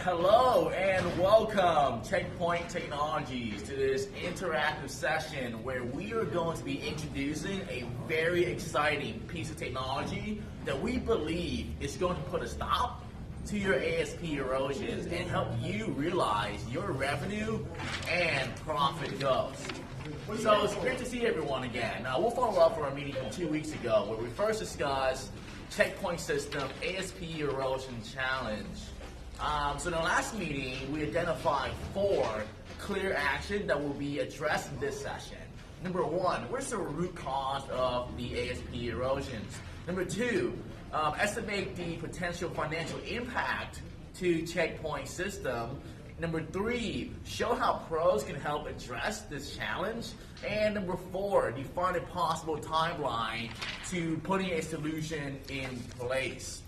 Hello and welcome, Checkpoint Technologies, to this interactive session where we are going to be introducing a very exciting piece of technology that we believe is going to put a stop to your ASP erosions and help you realize your revenue and profit goals. So it's great to see everyone again. We'll follow up from our meeting from 2 weeks ago where we first discussed Checkpoint System ASP Erosion Challenge. So in the last meeting, we identified 4 clear actions that will be addressed in this session. Number 1, what's the root cause of the ASP erosions? Number 2, estimate the potential financial impact to Checkpoint System. Number 3, show how pros can help address this challenge. And number 4, define a possible timeline to putting a solution in place.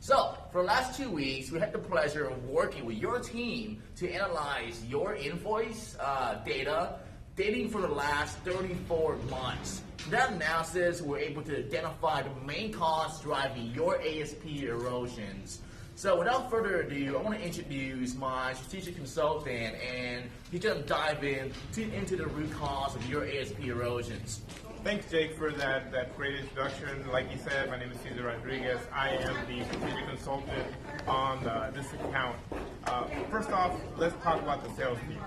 So, for the last 2 weeks, we had the pleasure of working with your team to analyze your invoice data dating for the last 34 months. From that analysis, we're able to identify the main cause driving your ASP erosions. So without further ado, I want to introduce my strategic consultant, and he's going to dive into the root cause of your ASP erosions. Thanks, Jake, for that great introduction. Like you said, my name is Cesar Rodriguez. I am the strategic consultant on this account. First off, let's talk about the sales team.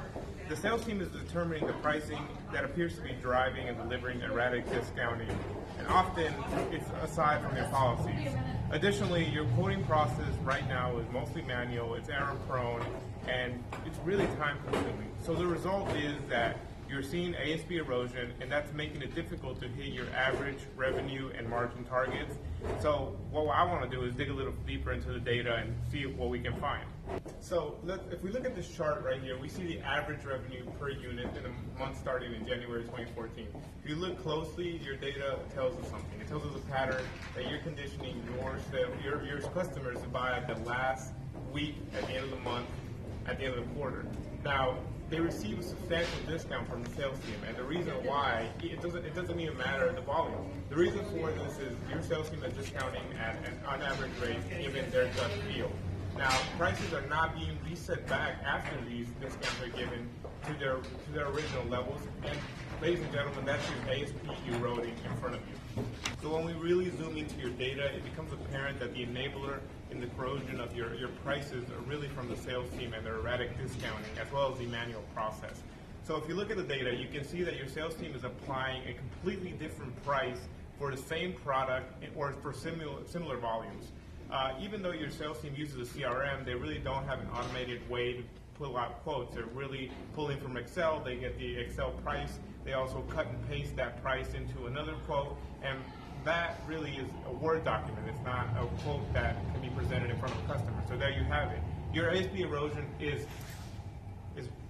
The sales team is determining the pricing that appears to be driving and delivering erratic discounting, and often it's aside from your policies. Additionally, your quoting process right now is mostly manual, it's error prone, and it's really time consuming. So the result is that you're seeing ASP erosion, and that's making it difficult to hit your average revenue and margin targets. So what I want to do is dig a little deeper into the data and see what we can find. So if we look at this chart right here, we see the average revenue per unit in a month starting in January 2014. If you look closely, your data tells us something. It tells us a pattern that you're conditioning your customers to buy at the last week, at the end of the month, at the end of the quarter. Now, they receive a substantial discount from the sales team, and the reason why, it doesn't even matter the volume. The reason for this is your sales team is discounting at an on-average rate given their gut feel. Now, prices are not being reset back after these discounts are given to their original levels, and ladies and gentlemen, that's your ASP eroding in front of you. So when we really zoom into your data, it becomes apparent that the enabler in the corrosion of your prices are really from the sales team and their erratic discounting, as well as the manual process. So if you look at the data, you can see that your sales team is applying a completely different price for the same product or for similar volumes. Even though your sales team uses a CRM, they really don't have an automated way to pull out quotes. They're really pulling from Excel. They get the Excel price. They also cut and paste that price into another quote, and that really is a Word document. It's not a quote that can be presented in front of a customer. So there you have it. Your ASP erosion is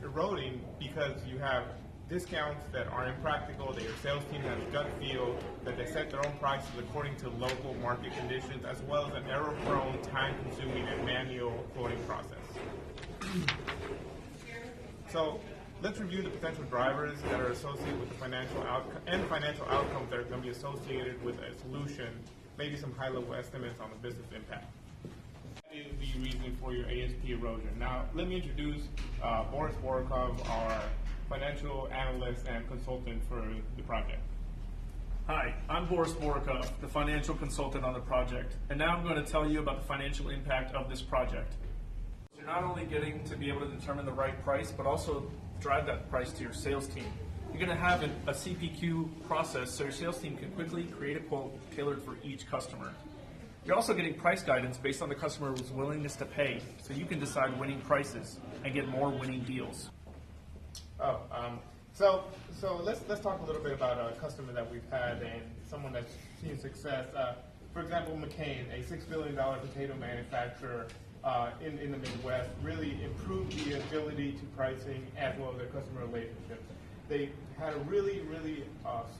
eroding because you have discounts that are impractical, that your sales team has gut feel, that they set their own prices according to local market conditions, as well as an error-prone, time-consuming, and manual quoting process. So let's review the potential drivers that are associated with the financial outcome and the financial outcomes that are going to be associated with a solution, maybe some high-level estimates on the business impact. That is the reason for your ASP erosion. Now, let me introduce Boris Borokov, our financial analyst and consultant for the project. Hi, I'm Boris Borokov, the financial consultant on the project, and now I'm going to tell you about the financial impact of this project. You're not only getting to be able to determine the right price, but also drive that price to your sales team. You're going to have a CPQ process so your sales team can quickly create a quote tailored for each customer. You're also getting price guidance based on the customer's willingness to pay, so you can decide winning prices and get more winning deals. So let's talk a little bit about a customer that we've had and someone that's seen success. For example, McCain, a $6 billion potato manufacturer in the Midwest, really improved the agility to pricing as well as their customer relationships. They had a really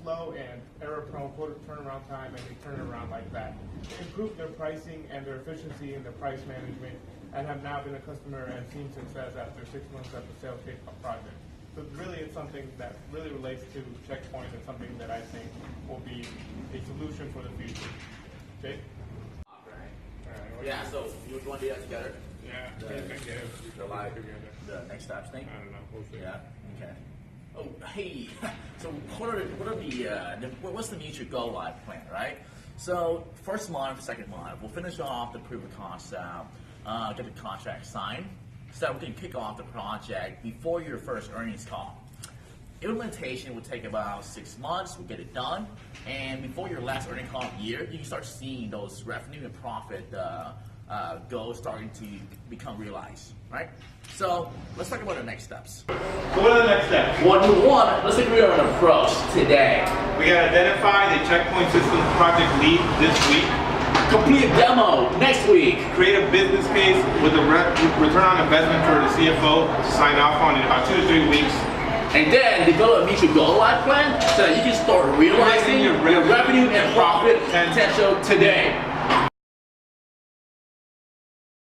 slow and error-prone turnaround time, and they turned it around like that. They improved their pricing and their efficiency in their price management, and have now been a customer and seen success after 6 months of the sales kickoff project. So really it's something that really relates to Checkpoint and something that I think will be a solution for the future. Jake? Yeah, so you want to do that together? Yeah. the next steps thing? I don't know. We'll see. Yeah. Okay. Oh, hey. So what's the future go live plan, right? So first month, second month, we'll finish off the proof of concept, get the contract signed, so we can kick off the project before your first earnings call. Implementation will take about 6 months. We'll get it done, and before your last earnings call of the year, you can start seeing those revenue and profit goals starting to become realized, right? So let's talk about the next steps. So what are the next steps? One, let's agree on an approach today. We got to identify the checkpoint systems project lead this week. Complete a demo next week. Create a business case with a return on investment for the CFO to sign off on in about 2 to 3 weeks. And then develop a mutual goal life plan so that you can start realizing your revenue and profit potential today.